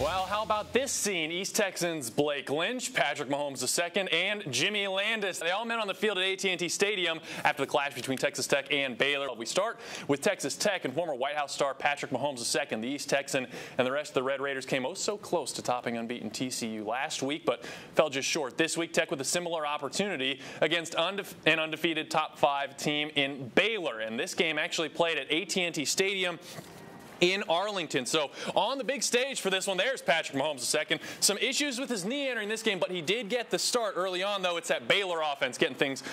Well, how about this scene? East Texans Blake Lynch, Patrick Mahomes II, and Jimmy Landis. They all met on the field at AT&T Stadium after the clash between Texas Tech and Baylor. We start with Texas Tech and former White House star Patrick Mahomes II. The East Texan and the rest of the Red Raiders came oh so close to topping unbeaten TCU last week, but fell just short. This week, Tech with a similar opportunity against an undefeated top 5 team in Baylor. And this game actually played at AT&T Stadium in Arlington. So on the big stage for this one, there's Patrick Mahomes II. Some issues with his knee entering this game, but he did get the start early on, though. It's that Baylor offense getting things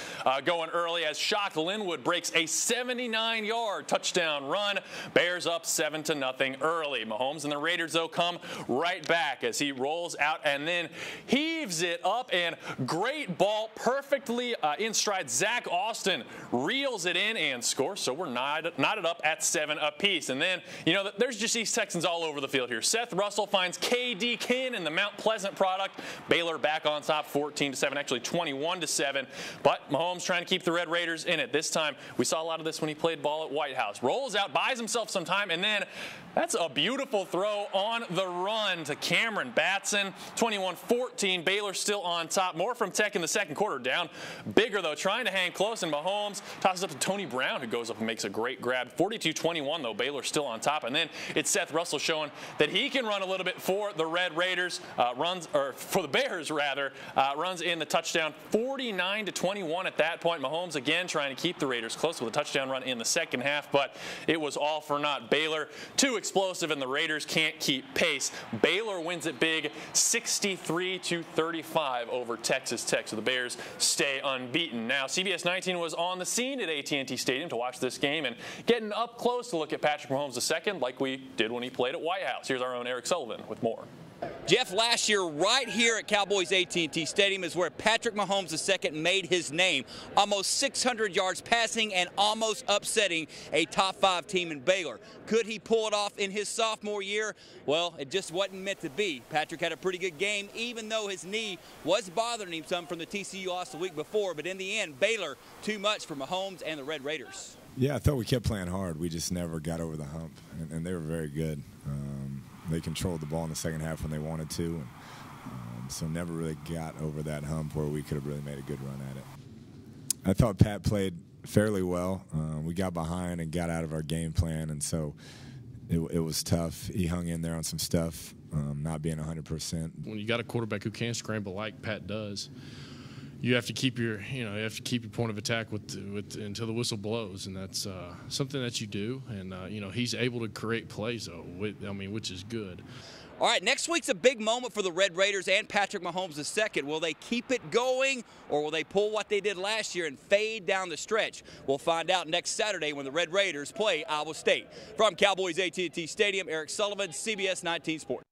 going early as Shock Linwood breaks a 79-yard touchdown run. Bears up 7-0 early. Mahomes and the Raiders, though, come right back as he rolls out and then heaves it up, and great ball perfectly in stride. Zach Austin reels it in and scores, so we're knotted up at 7 apiece. And then, you know, there's just East Texans all over the field here. Seth Russell finds K.D. Kinn in the Mount Pleasant product. Baylor back on top 14-7, actually 21-7. But Mahomes trying to keep the Red Raiders in it. This time, we saw a lot of this when he played ball at White House. Rolls out, buys himself some time, and then that's a beautiful throw on the run to Cameron Batson. 21-14, Baylor still on top. More from Tech in the second quarter. Down bigger, though, trying to hang close, and Mahomes tosses up to Tony Brown, who goes up and makes a great grab. 42-21, though, Baylor still on top. And then it's Seth Russell showing that he can run a little bit for the Red Raiders, for the Bears rather, runs in the touchdown. 49-21 at that point. Mahomes again trying to keep the Raiders close with a touchdown run in the second half, but it was all for naught. Baylor too explosive and the Raiders can't keep pace. Baylor wins it big, 63-35 over Texas Tech, so the Bears stay unbeaten. Now CBS 19 was on the scene at AT&T Stadium to watch this game and getting up close to look at Patrick Mahomes II like we did when he played at White House. Here's our own Eric Sullivan with more. Jeff, last year right here at Cowboys AT&T Stadium is where Patrick Mahomes II made his name. Almost 600 yards passing and almost upsetting a top 5 team in Baylor. Could he pull it off in his sophomore year? Well, it just wasn't meant to be. Patrick had a pretty good game, even though his knee was bothering him some from the TCU loss the week before. But in the end, Baylor, too much for Mahomes and the Red Raiders. Yeah, I thought we kept playing hard. We just never got over the hump, and they were very good. They controlled the ball in the second half when they wanted to, and so never really got over that hump where we could have really made a good run at it. I thought Pat played fairly well. We got behind and got out of our game plan, and so it was tough. He hung in there on some stuff, not being 100%. When you got a quarterback who can scramble like Pat does, you have to keep your point of attack with until the whistle blows, and that's something that you do. And he's able to create plays, though, which is good. All right, next week's a big moment for the Red Raiders and Patrick Mahomes II. Will they keep it going, or will they pull what they did last year and fade down the stretch? We'll find out next Saturday when the Red Raiders play Iowa State. From Cowboys AT&T Stadium, Eric Sullivan, CBS 19 Sports.